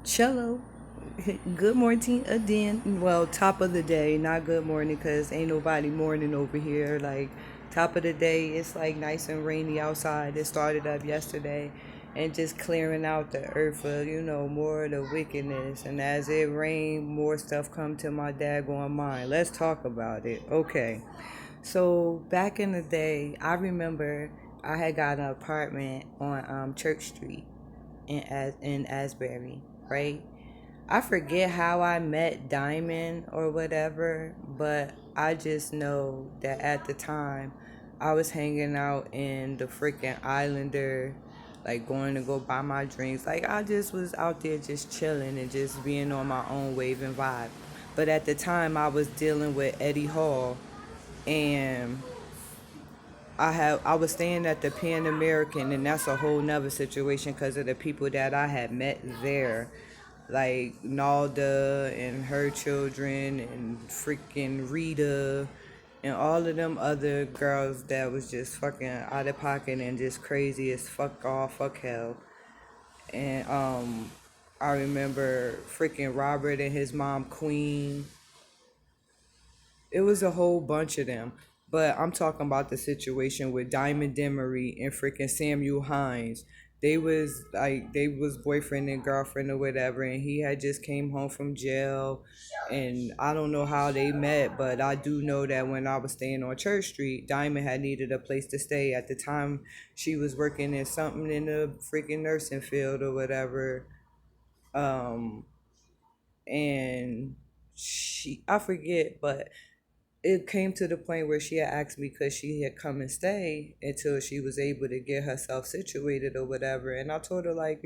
Cello. Good morning again. Well, top of the day, not good morning because ain't nobody morning over here. Like, top of the day, it's like nice and rainy outside. It started up yesterday and just clearing out the earth for, more of the wickedness. And as it rained, more stuff come to my daggone mind. Let's talk about it. Okay. So, back in the day, I remember I had got an apartment on Church Street in Asbury, right? I forget how I met Diamond or whatever, but I just know that at the time I was hanging out in the freaking Islander, like going to go buy my drinks. Like I just was out there just chilling and just being on my own wave and vibe. But at the time I was dealing with Eddie Hall, and I was staying at the Pan American, and that's a whole nother situation because of the people that I had met there, like Nalda and her children and freaking Rita and all of them other girls that was just fucking out of pocket and just crazy as fuck all fuck hell. And I remember freaking Robert and his mom Queen. It was a whole bunch of them. But I'm talking about the situation with Diamond Demmory and freaking Samuel Hines. They was boyfriend and girlfriend or whatever, and he had just came home from jail, and I don't know how they met, but I do know that when I was staying on Church Street, Diamond had needed a place to stay at the time. She was working in something in the freaking nursing field or whatever, um, and I forget, but it came to the point where she had asked me could she had come and stay until she was able to get herself situated or whatever. And I told her, like,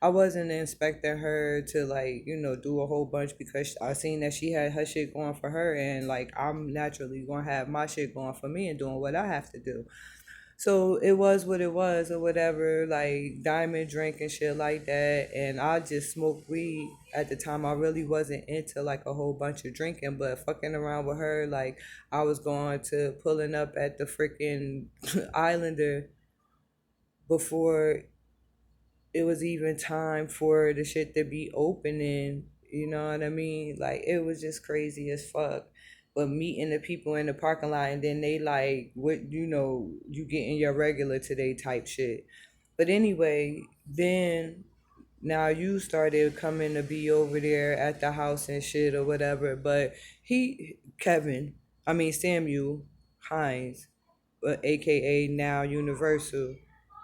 I wasn't expecting her to, like, do a whole bunch because I seen that she had her shit going for her, and like I'm naturally gonna have my shit going for me and doing what I have to do. So it was what it was or whatever, like diamond drink and shit like that. And I just smoked weed at the time. I really wasn't into like a whole bunch of drinking, but fucking around with her, like I was going to pulling up at the freaking Islander before it was even time for the shit to be opening. You know what I mean? Like it was just crazy as fuck. But meeting the people in the parking lot, and then they like, what, you getting your regular today type shit. But anyway, then now you started coming to be over there at the house and shit or whatever. But Samuel Hines, aka now Universal,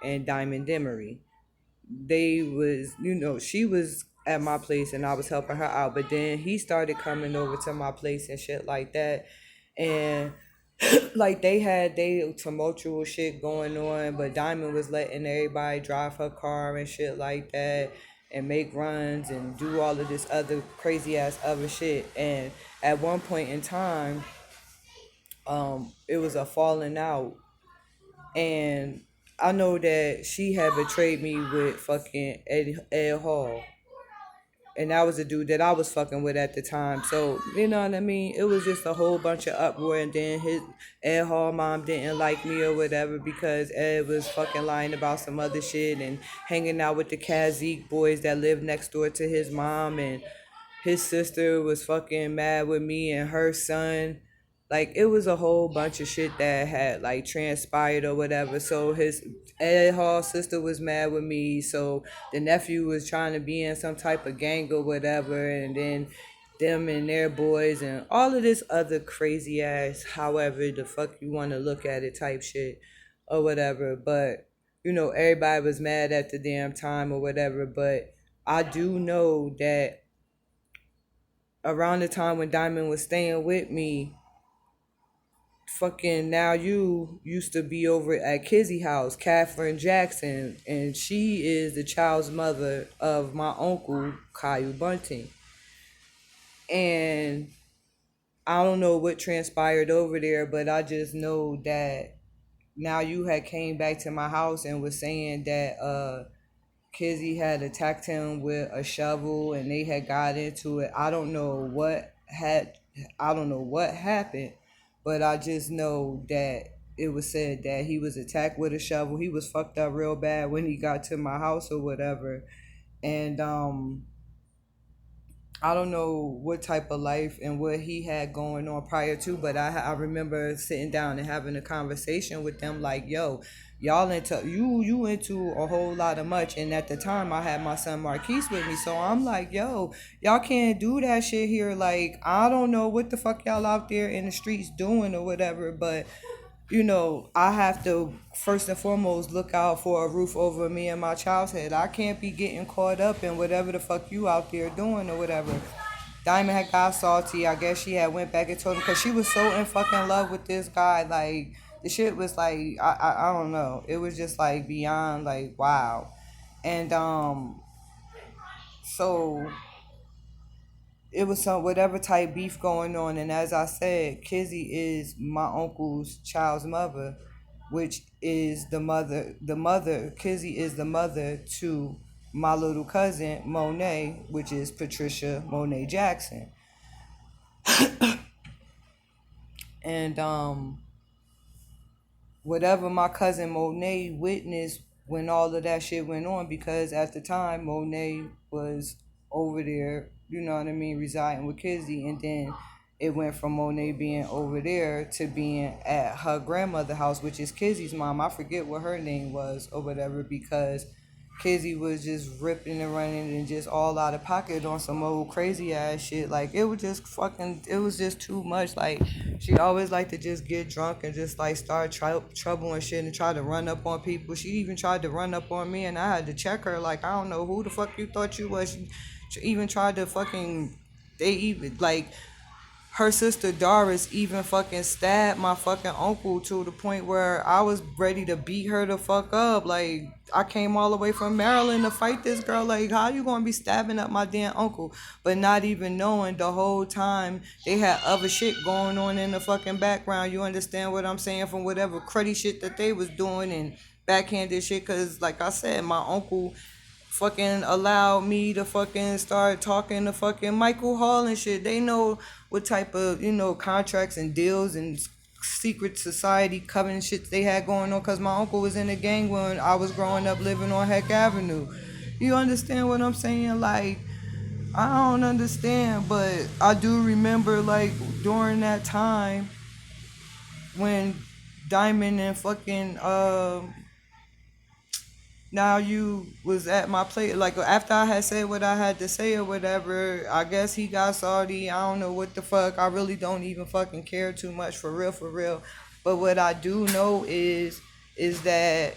and Diamond Demery, they was, she was at my place and I was helping her out, but then he started coming over to my place and shit like that. And like they had they tumultuous shit going on, but Diamond was letting everybody drive her car and shit like that and make runs and do all of this other crazy ass other shit. And at one point in time, it was a falling out, and I know that she had betrayed me with fucking Ed Hall. And that was a dude that I was fucking with at the time. So, you know what I mean? It was just a whole bunch of uproar. And then his Ed Hall mom didn't like me or whatever because Ed was fucking lying about some other shit and hanging out with the Kazik boys that lived next door to his mom. And his sister was fucking mad with me and her son. Like it was a whole bunch of shit that had like transpired or whatever. So his Ed Hall's sister was mad with me. So the nephew was trying to be in some type of gang or whatever, and then them and their boys and all of this other crazy ass, however the fuck you want to look at it type shit or whatever. But everybody was mad at the damn time or whatever. But I do know that around the time when Diamond was staying with me, fucking now you used to be over at Kizzy house, Catherine Jackson, and she is the child's mother of my uncle Kyle Bunting. And I don't know what transpired over there, but I just know that now you had came back to my house and was saying that Kizzy had attacked him with a shovel and they had got into it. I don't know what happened, but I just know that it was said that he was attacked with a shovel. He was fucked up real bad when he got to my house or whatever. And I don't know what type of life and what he had going on prior to, but I remember sitting down and having a conversation with them like, yo, y'all into you into a whole lot of much. And at the time I had my son Marquise with me, so I'm like, yo, y'all can't do that shit here. Like, I don't know what the fuck y'all out there in the streets doing or whatever, but I have to first and foremost look out for a roof over me and my child's head. I can't be getting caught up in whatever the fuck you out there doing or whatever. Diamond had got salty. I guess she had went back and told him because she was so in fucking love with this guy. Like, the shit was like, I don't know. It was just like beyond like wow. And so it was some whatever type beef going on. And as I said, Kizzy is my uncle's child's mother, which is the mother. Kizzy is the mother to my little cousin Monet, which is Patricia Monet Jackson. And whatever my cousin Monet witnessed when all of that shit went on, because at the time Monet was over there, you know what I mean, residing with Kizzy, and then it went from Monet being over there to being at her grandmother's house, which is Kizzy's mom. I forget what her name was or whatever, because Kizzy was just ripping and running and just all out of pocket on some old crazy ass shit. Like, it was just fucking, it was just too much. Like, she always liked to just get drunk and just like start trouble and shit and try to run up on people. She even tried to run up on me and I had to check her. Like, I don't know who the fuck you thought you was. She even tried to fucking, they even, like, her sister Doris even fucking stabbed my fucking uncle to the point where I was ready to beat her the fuck up. Like, I came all the way from Maryland to fight this girl. Like, how you gonna be stabbing up my damn uncle? But not even knowing the whole time they had other shit going on in the fucking background. You understand what I'm saying? From whatever cruddy shit that they was doing and backhanded shit. Cause like I said, my uncle fucking allowed me to fucking start talking to fucking Michael Hall and shit. They know what type of, contracts and deals and secret society covenant shit they had going on, because my uncle was in the gang when I was growing up living on Heck Avenue. You understand what I'm saying? Like, I don't understand, but I do remember, like, during that time when Diamond and fucking now you was at my place, like after I had said what I had to say or whatever. I guess he got salty. I don't know what the fuck. I really don't even fucking care too much, for real, for real. But what I do know is that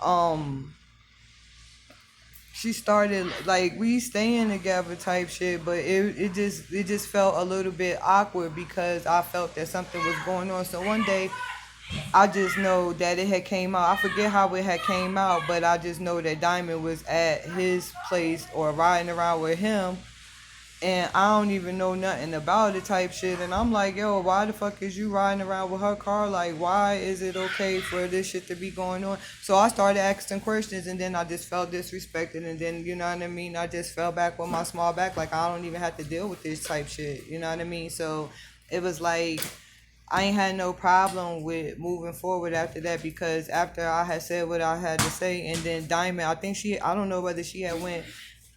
um she started, like, we staying together type shit, but it just felt a little bit awkward because I felt that something was going on. So one day I just know that it had came out. I forget how it had came out, but I just know that Diamond was at his place or riding around with him, and I don't even know nothing about it type shit. And I'm like, yo, why the fuck is you riding around with her car? Like, why is it okay for this shit to be going on? So I started asking questions, and then I just felt disrespected, and then, you know what I mean, I just fell back with my small back. Like, I don't even have to deal with this type shit, you know what I mean? So it was like, I ain't had no problem with moving forward after that, because after I had said what I had to say, and then Diamond, I don't know whether she had went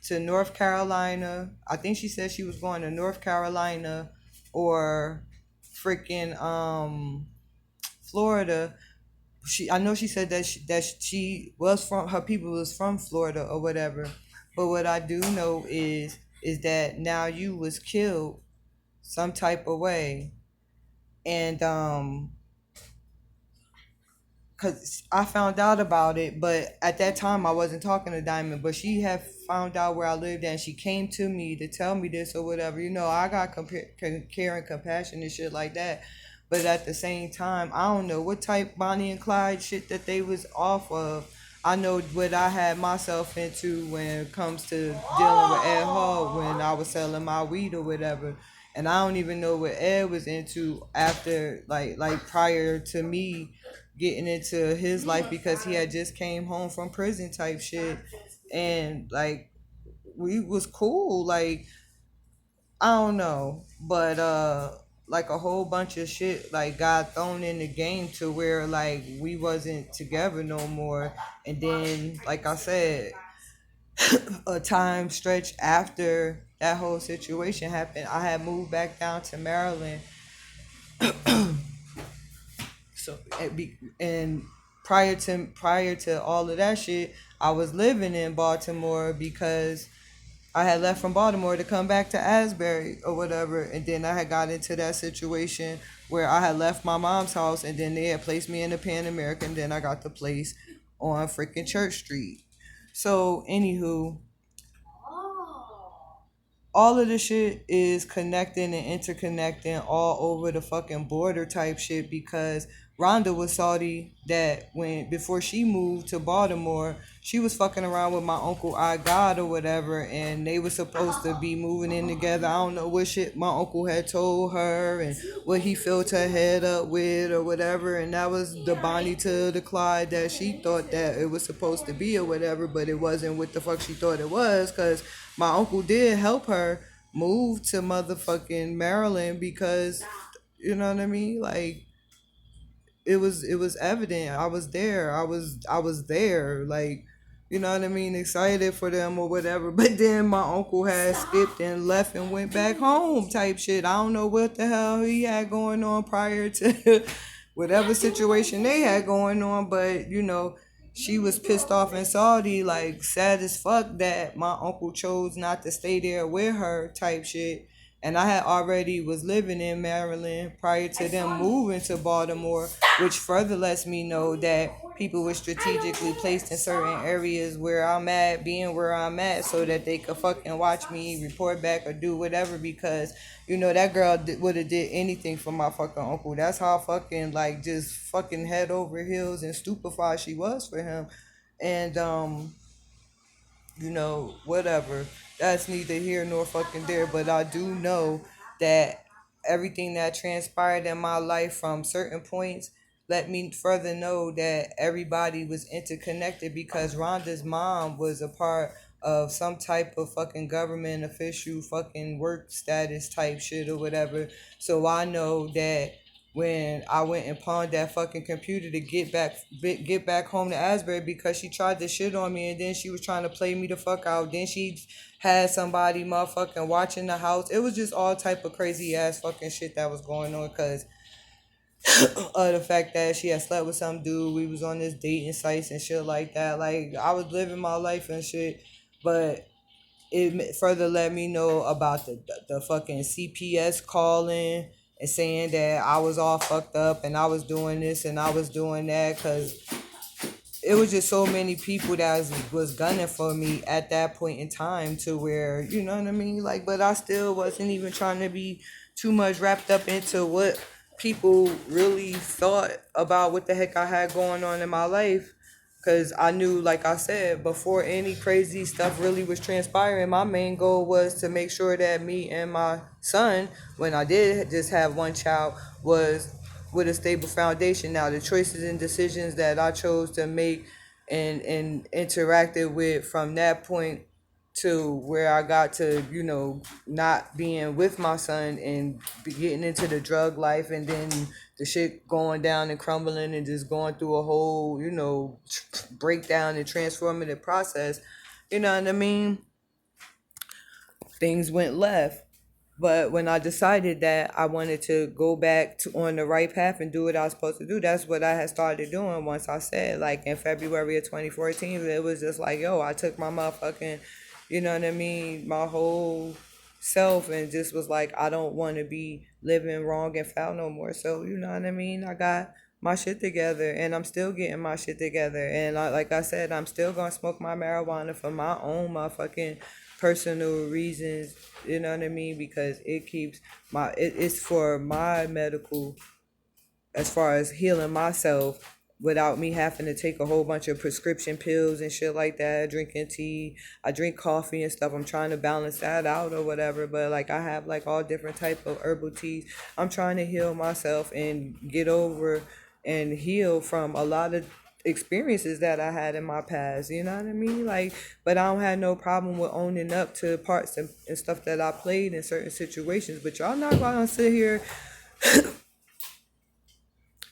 to North Carolina. I think she said she was going to North Carolina or freaking Florida. I know she said that she was from, her people was from Florida or whatever. But what I do know is that now you was killed some type of way. And because I found out about it, but at that time I wasn't talking to Diamond, but she had found out where I lived, and she came to me to tell me this or whatever. I got care and compassion and shit like that, but at the same time, I don't know what type Bonnie and Clyde shit that they was off of. I know what I had myself into when it comes to dealing with Ed Hall when I was selling my weed or whatever. And I don't even know what Ed was into after, like prior to me getting into his life, because he had just came home from prison type shit. And like, we was cool, like, I don't know, but like a whole bunch of shit like got thrown in the game to where like we wasn't together no more. And then, like I said, a time stretch after that whole situation happened, I had moved back down to Maryland. So and prior to all of that shit, I was living in Baltimore because I had left from Baltimore to come back to Asbury or whatever, and then I had got into that situation where I had left my mom's house, and then they had placed me in a Pan American. Then I got the place on freaking Church Street. So, anywho, all of this shit is connecting and interconnecting all over the fucking border type shit because Rhonda was salty that when before she moved to Baltimore, she was fucking around with my uncle I God or whatever, and they were supposed to be moving in together. I don't know what shit my uncle had told her and what he filled her head up with or whatever, and that was the Bonnie to the Clyde that she thought that it was supposed to be or whatever, but it wasn't what the fuck she thought it was because my uncle did help her move to motherfucking Maryland because you know what I mean? Like it was evident. I was there. I was there. Like, you know what I mean, excited for them or whatever. But then my uncle had skipped and left and went back home type shit. I don't know what the hell he had going on prior to whatever situation they had going on, but she was pissed off and salty, like sad as fuck that my uncle chose not to stay there with her type shit. And I had already was living in Maryland prior to them moving to Baltimore, which further lets me know that people were strategically placed in certain areas where I'm at, being where I'm at, so that they could fucking watch me, report back, or do whatever. Because that girl would have did anything for my fucking uncle. That's how fucking like just fucking head over heels and stupefied she was for him. And whatever. That's neither here nor fucking there. But I do know that everything that transpired in my life from certain points let me further know that everybody was interconnected because Rhonda's mom was a part of some type of fucking government official fucking work status type shit or whatever. So I know that when I went and pawned that fucking computer to get back home to Asbury because she tried to shit on me and then she was trying to play me the fuck out. Then she had somebody motherfucking watching the house. It was just all type of crazy ass fucking shit that was going on because of the fact that she had slept with some dude. We was on this dating sites and shit like that. Like I was living my life and shit, but it further let me know about the fucking CPS calling and saying that I was all fucked up and I was doing this and I was doing that because it was just so many people that was gunning for me at that point in time to where, you know what I mean? Like, but I still wasn't even trying to be too much wrapped up into what people really thought about what the heck I had going on in my life. Because I knew, like I said, before any crazy stuff really was transpiring, my main goal was to make sure that me and my son, when I did just have one child, was with a stable foundation. Now, the choices and decisions that I chose to make and interacted with from that point to where I got to, not being with my son and getting into the drug life and then the shit going down and crumbling and just going through a whole, breakdown and transformative process. You know what I mean? Things went left. But when I decided that I wanted to go back to on the right path and do what I was supposed to do, that's what I had started doing once I said, like in February of 2014, it was just like, yo, I took my motherfucking, you know what I mean, my whole self and just was like, I don't want to be living wrong and foul no more. So, you know what I mean? I got my shit together and I'm still getting my shit together. And like I said, I'm still going to smoke my marijuana for my own motherfucking personal reasons, you know what I mean? Because it keeps it's for my medical, as far as healing myself without me having to take a whole bunch of prescription pills and shit like that, drinking tea. I drink coffee and stuff. I'm trying to balance that out or whatever, but like I have like all different type of herbal teas. I'm trying to heal myself and get over and heal from a lot of experiences that I had in my past, you know what I mean? Like, but I don't have no problem with owning up to parts and stuff that I played in certain situations. But y'all not gonna sit here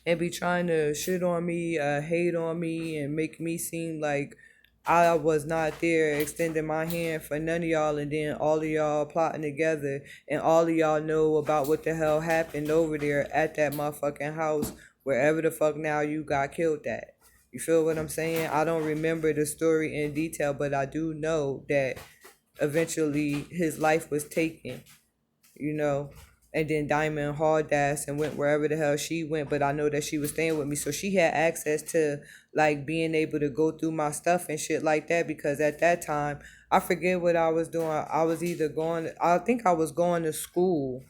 and be trying to shit on me, hate on me, and make me seem like I was not there extending my hand for none of y'all, and then all of y'all plotting together, and all of y'all know about what the hell happened over there at that motherfucking house, wherever the fuck now you got killed at. You feel what I'm saying? I don't remember the story in detail, but I do know that eventually his life was taken, you know. And then Diamond hauled ass and went wherever the hell she went. But I know that she was staying with me. So she had access to like being able to go through my stuff and shit like that. Because at that time, I forget what I was doing. I was either going, I think I was going to school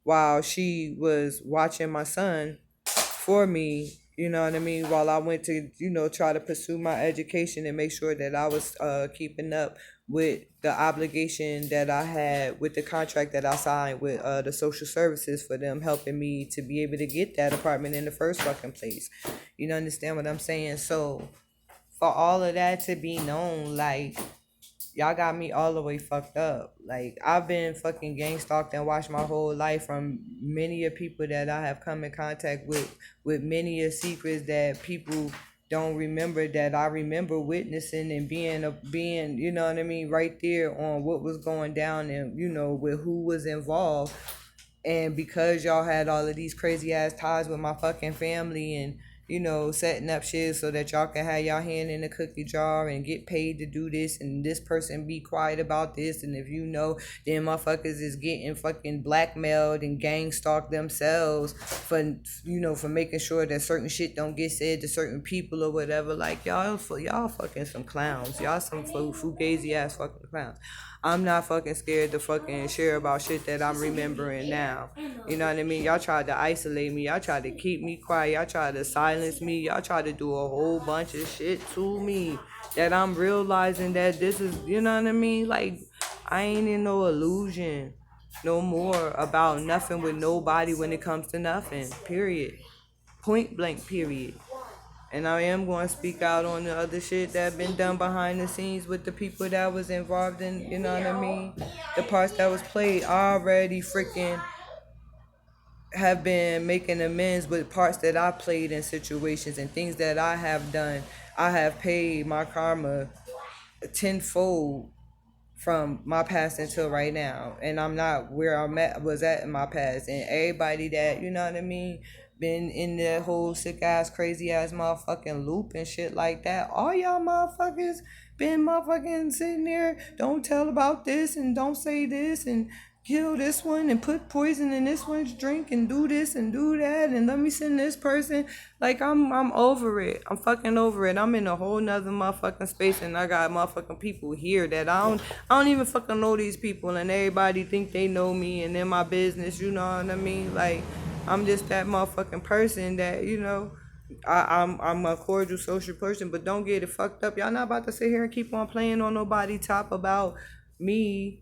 while she was watching my son for me, you know what I mean, while I went to, try to pursue my education and make sure that I was keeping up with the obligation that I had with the contract that I signed with the social services for them helping me to be able to get that apartment in the first fucking place. You know, understand what I'm saying? So for all of that to be known, like, y'all got me all the way fucked up. Like, I've been fucking gang stalked and watched my whole life from many of people that I have come in contact with many of secrets that people don't remember, that I remember witnessing and being, you know what I mean, right there on what was going down, and with who was involved. And because y'all had all of these crazy ass ties with my fucking family, and setting up shit so that y'all can have y'all hand in the cookie jar and get paid to do this, and this person be quiet about this, and if then motherfuckers is getting fucking blackmailed and gang stalked themselves for making sure that certain shit don't get said to certain people or whatever. Like, y'all fucking some clowns. Y'all some fugazi ass fucking clowns. I'm not fucking scared to fucking share about shit that I'm remembering now. You know what I mean? Y'all tried to isolate me. Y'all tried to keep me quiet. Y'all tried to silence me. Y'all tried to do a whole bunch of shit to me that I'm realizing that this is, you know what I mean? Like, I ain't in no illusion no more about nothing with nobody when it comes to nothing. Period. Point blank, period. And I am going to speak out on the other shit that been done behind the scenes with the people that was involved in, you know what I mean? The parts that was played. I already freaking have been making amends with parts that I played in situations and things that I have done. I have paid my karma tenfold from my past until right now, and I'm not where was at in my past. And everybody that, you know what I mean, been in that whole sick ass crazy ass motherfucking loop and shit like that, all y'all motherfuckers been motherfucking sitting there, don't tell about this and don't say this and kill this one and put poison in this one's drink and do this and do that and let me send this person. Like, I'm over it. I'm fucking over it. I'm in a whole nother motherfucking space, and I got motherfucking people here that I don't even fucking know these people, and everybody think they know me and in my business, you know what I mean? Like, I'm just that motherfucking person that, I'm a cordial social person, but don't get it fucked up. Y'all not about to sit here and keep on playing on nobody top about me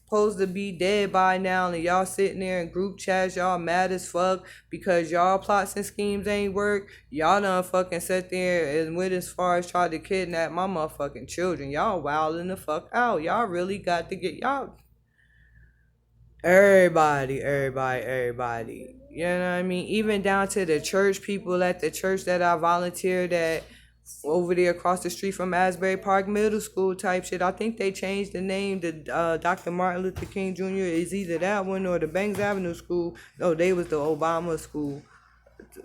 supposed to be dead by now, and y'all sitting there in group chats, y'all mad as fuck because y'all plots and schemes ain't work. Y'all done fucking sat there and went as far as tried to kidnap my motherfucking children. Y'all wilding the fuck out. Y'all really got to get y'all, everybody. You know what I mean? Even down to the church people at the church that I volunteered at over there across the street from Asbury Park Middle School type shit. I think they changed the name to Dr. Martin Luther King Jr. Is either that one or the Banks Avenue School. No, they was the Obama School.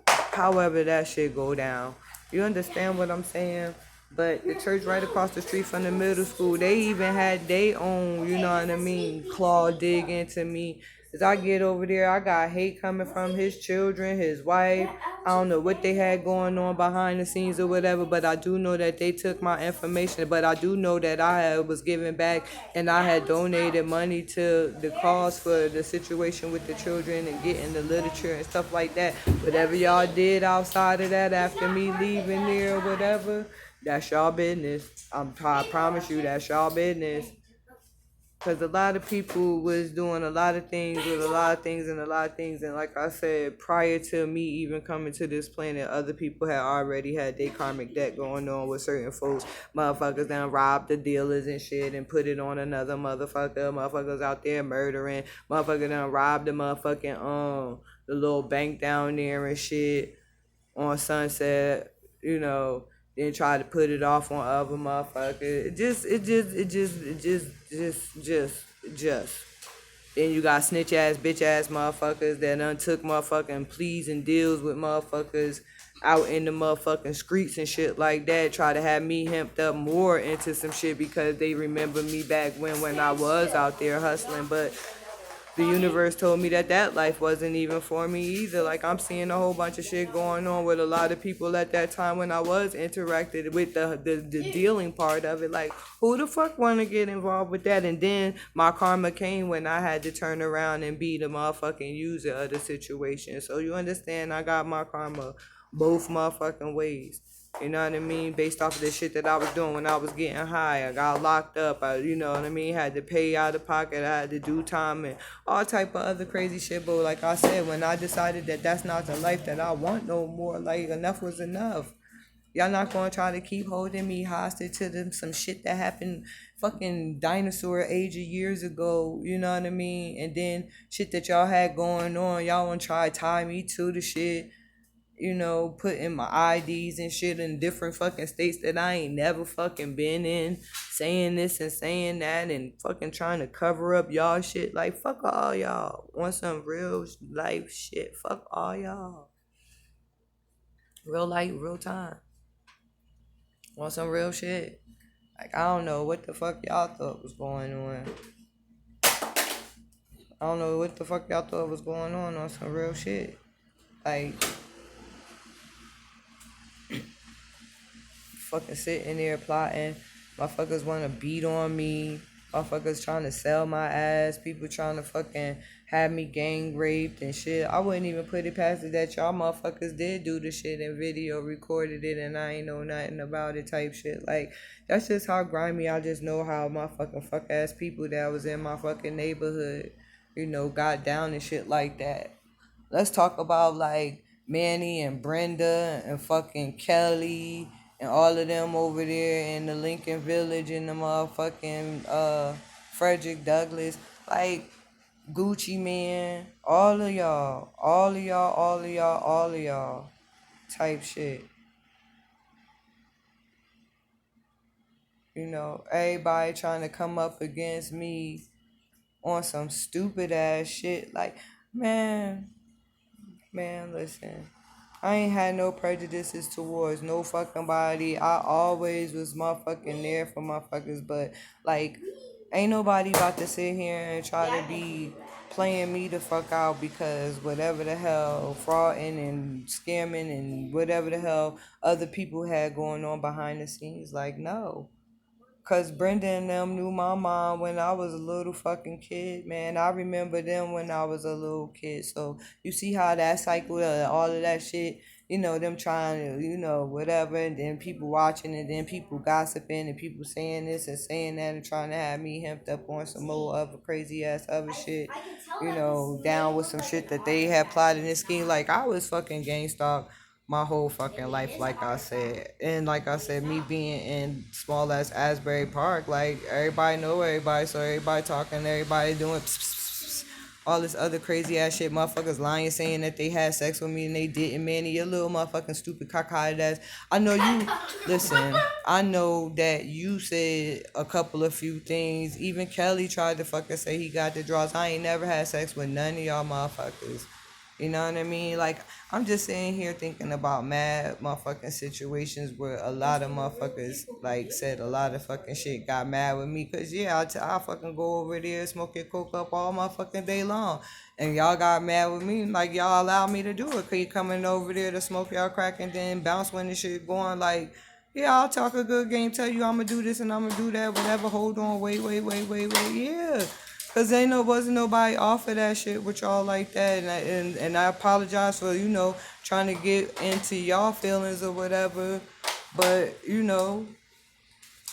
However that shit go down. You understand what I'm saying? But the church right across the street from the middle school, they even had their own, you know what I mean, claw dig into me. As I get over there, I got hate coming from his children, his wife. I don't know what they had going on behind the scenes or whatever, but I do know that they took my information. But I do know that was giving back, and I had donated money to the cause for the situation with the children and getting the literature and stuff like that. Whatever y'all did outside of that after me leaving there or whatever, that's y'all business. I promise you, that's y'all business. Because a lot of people was doing a lot of things with a lot of things and a lot of things. And like I said, prior to me even coming to this planet, other people had already had their karmic debt going on with certain folks. Motherfuckers done robbed the dealers and shit and put it on another motherfucker. Motherfuckers out there murdering. Motherfuckers done robbed the motherfucking, the little bank down there and shit on Sunset, you know. then try to put it off on other motherfuckers. Just. Then you got snitch ass, bitch ass motherfuckers that done took motherfucking pleas and deals with motherfuckers out in the motherfucking streets and shit like that. Try to have me hemped up more into some shit because they remember me back when I was out there hustling. But the universe told me that life wasn't even for me either. Like, I'm seeing a whole bunch of shit going on with a lot of people at that time when I was interacted with the dealing part of it. Like, who the fuck want to get involved with that? And then my karma came when I had to turn around and be the motherfucking user of the situation. So you understand, I got my karma both motherfucking ways. You know what I mean? Based off of the shit that I was doing when I was getting high. I got locked up. You know what I mean? Had to pay out of pocket. I had to do time and all type of other crazy shit. But like I said, when I decided that that's not the life that I want no more, like enough was enough. Y'all not gonna try to keep holding me hostage to them some shit that happened fucking dinosaur age of years ago. You know what I mean? And then shit that y'all had going on. Y'all wanna try to tie me to the shit, putting my IDs and shit in different fucking states that I ain't never fucking been in, saying this and saying that, and fucking trying to cover up y'all shit. Like, fuck all y'all. Want some real life shit? Fuck all y'all. Real life, real time. Want some real shit? Like, I don't know what the fuck y'all thought was going on. I don't know what the fuck y'all thought was going on some real shit. Like, fucking sitting there plotting. Motherfuckers want to beat on me. Motherfuckers trying to sell my ass. People trying to fucking have me gang raped and shit. I wouldn't even put it past it that y'all motherfuckers did do the shit and video recorded it and I ain't know nothing about it type shit. Like, that's just how grimy. I just know how motherfucking fuck ass people that was in my fucking neighborhood, got down and shit like that. Let's talk about like Manny and Brenda and fucking Kelly and all of them over there in the Lincoln Village in the motherfucking Frederick Douglass. Like, Gucci Man, all of y'all, all of y'all type shit. Everybody trying to come up against me on some stupid ass shit. Like, man, listen. I ain't had no prejudices towards no fucking body. I always was motherfucking there for motherfuckers, but like, ain't nobody about to sit here and try to be playing me the fuck out because whatever the hell, frauding and scamming and whatever the hell other people had going on behind the scenes. Like, no. Cause Brenda and them knew my mom when I was a little fucking kid, man. I remember them when I was a little kid. So you see how that cycle, all of that shit, them trying to, whatever, and then people watching, and then people gossiping, and people saying this and saying that, and trying to have me hemped up on some more other crazy ass other shit, down with some shit that they had plotted and schemed. Like, I was fucking gang stalked my whole fucking life, like I said. And like I said, me being in small ass Asbury Park, like, everybody know everybody, so everybody talking, everybody doing all this other crazy ass shit. Motherfuckers lying, saying that they had sex with me and they didn't. Manny, your little motherfucking stupid cockeyed ass. I know you, listen, I know that you said a couple of few things. Even Kelly tried to fucking say he got the draws. I ain't never had sex with none of y'all motherfuckers. You know what I mean? Like, I'm just sitting here thinking about mad motherfucking situations where a lot of motherfuckers, like, said a lot of fucking shit, got mad with me. Cause, yeah, I'll fucking go over there, smoke your coke up all my fucking day long. And y'all got mad with me, like, y'all allowed me to do it. Cause you coming over there to smoke y'all crack and then bounce when the shit going, like, yeah, I'll talk a good game, tell you I'm gonna do this and I'm gonna do that, whatever. Hold on, wait, yeah. Cause wasn't nobody offer that shit with y'all like that, and I apologize for trying to get into y'all feelings or whatever, but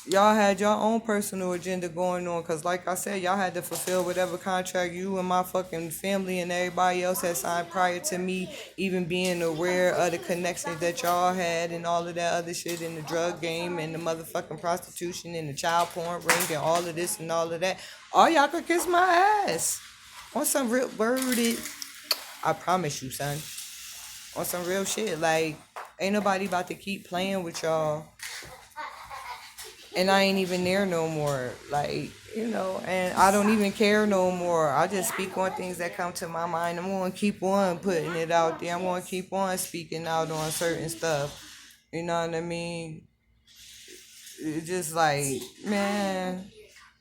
y'all had your own personal agenda going on. Cause like I said, y'all had to fulfill whatever contract you and my fucking family and everybody else had signed prior to me even being aware of the connections that y'all had and all of that other shit in the drug game and the motherfucking prostitution and the child porn ring and all of this and all of that. All y'all could kiss my ass. On some real worded, I promise you, son. On some real shit. Like, ain't nobody about to keep playing with y'all. and I ain't even there no more. Like, and I don't even care no more. I just speak on things that come to my mind. I'm gonna keep on putting it out there. I'm gonna keep on speaking out on certain stuff. You know what I mean? It's just like, man,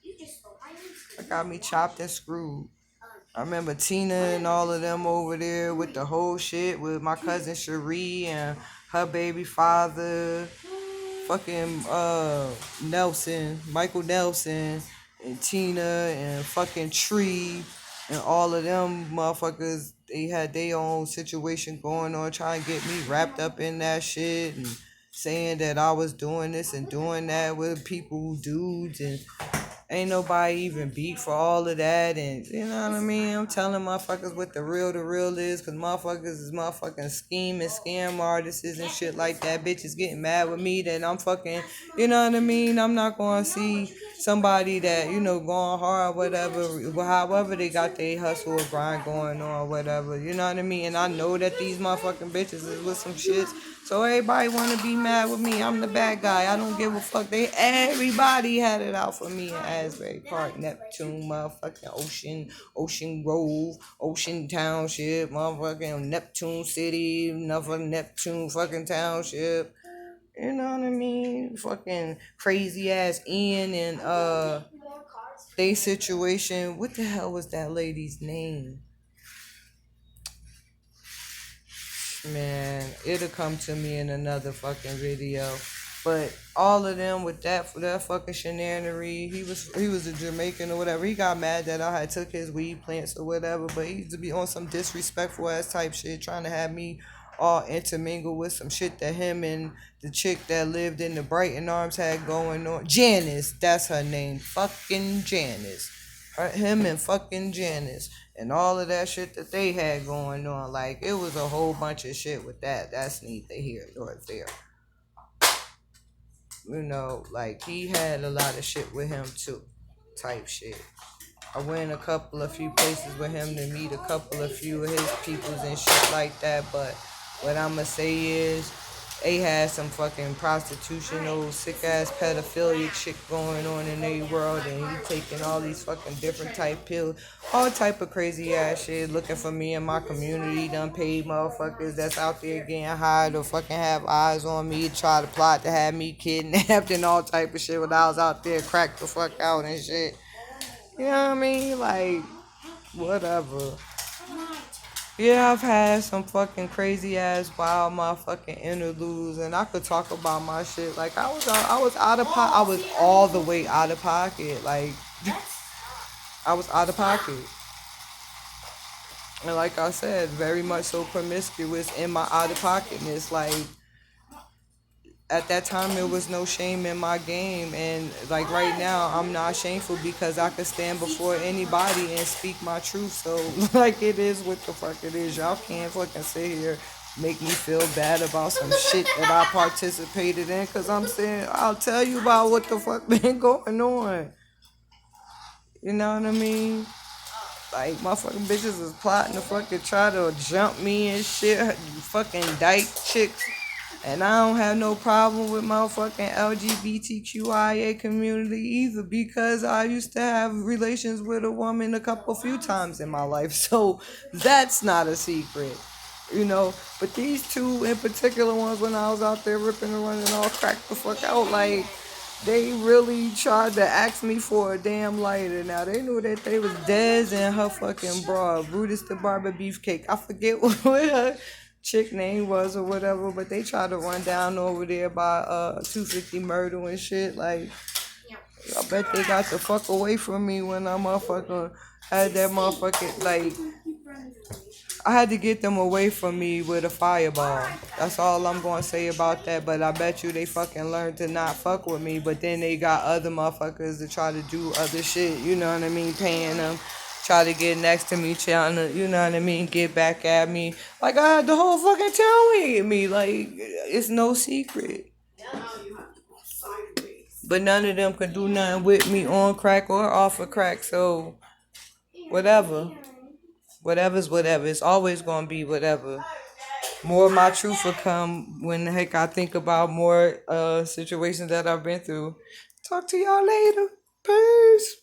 it got me chopped and screwed. I remember Tina and all of them over there with the whole shit with my cousin Cherie and her baby father, fucking Nelson, Michael Nelson, and Tina and fucking Tree and all of them motherfuckers. They had their own situation going on, trying to get me wrapped up in that shit and saying that I was doing this and doing that with people, dudes, and ain't nobody even beat for all of that. And you know what I mean? I'm telling motherfuckers what the real is, because motherfuckers is motherfucking scheme and scam artists and shit like that. Bitches getting mad with me that I'm fucking, you know what I mean? I'm not gonna see somebody that, going hard, whatever, however they got their hustle or grind going on, whatever, you know what I mean? And I know that these motherfucking bitches is with some shits. So everybody wanna be mad with me. I'm the bad guy. I don't give a fuck. Everybody had it out for me in Asbury Park, Neptune, motherfucking Ocean Grove, Ocean Township, motherfucking Neptune City, another Neptune fucking Township. You know what I mean? Fucking crazy ass Ian and they situation. What the hell was that lady's name? Man, it'll come to me in another fucking video. But all of them with that fucking shenanery, he was a Jamaican or whatever. He got mad that I had took his weed plants or whatever, but he used to be on some disrespectful ass type shit, trying to have me all intermingle with some shit that him and the chick that lived in the Brighton Arms had going on. Janice, that's her name. Fucking Janice. Him and fucking Janice and all of that shit that they had going on. Like, it was a whole bunch of shit with that. That's neither here nor there. Like, he had a lot of shit with him too, type shit. I went a few places with him to meet a couple of few of his peoples and shit like that. But what I'ma say is, they had some fucking prostitution, old sick ass pedophilia shit going on in their world, and he taking all these fucking different type pills, all type of crazy ass shit, looking for me in my community, done paid motherfuckers that's out there getting high to fucking have eyes on me, try to plot to have me kidnapped and all type of shit when I was out there cracked the fuck out and shit. You know what I mean? Like, whatever. Yeah, I've had some fucking crazy ass wild motherfucking interludes, and I could talk about my shit. Like, I was out of pocket. I was all the way out of pocket. Like, I was out of pocket. And like I said, very much so promiscuous in my out of pocketness. Like, at that time, there was no shame in my game, and like right now, I'm not shameful because I could stand before anybody and speak my truth. So like, it is what the fuck it is. Y'all can't fucking sit here make me feel bad about some shit that I participated in, because I'm saying I'll tell you about what the fuck been going on. You know what I mean? Like, motherfucking bitches is plotting to fucking try to jump me and shit. Fucking dyke chicks. And I don't have no problem with motherfucking LGBTQIA community either, because I used to have relations with a woman few times in my life. So that's not a secret, But these two in particular ones, when I was out there ripping and running all cracked the fuck out, like, they really tried to ask me for a damn lighter. Now, they knew that they was Dez and her fucking bra, Brutus the Barber Beefcake. I forget what her chick name was or whatever, but they tried to run down over there by 250 Myrtle and shit. Like, I bet they got the fuck away from me when I motherfucking had that motherfucking, like, I had to get them away from me with a fireball. That's all I'm going to say about that. But I bet you they fucking learned to not fuck with me. But then they got other motherfuckers to try to do other shit. You know what I mean? Paying them. Try to get next to me, trying to, you know what I mean? Get back at me. Like, I had the whole fucking town with me. Like, it's no secret. But none of them could do nothing with me on crack or off of crack. So, whatever. Whatever's whatever. It's always going to be whatever. More of my truth will come when the heck I think about more situations that I've been through. Talk to y'all later. Peace.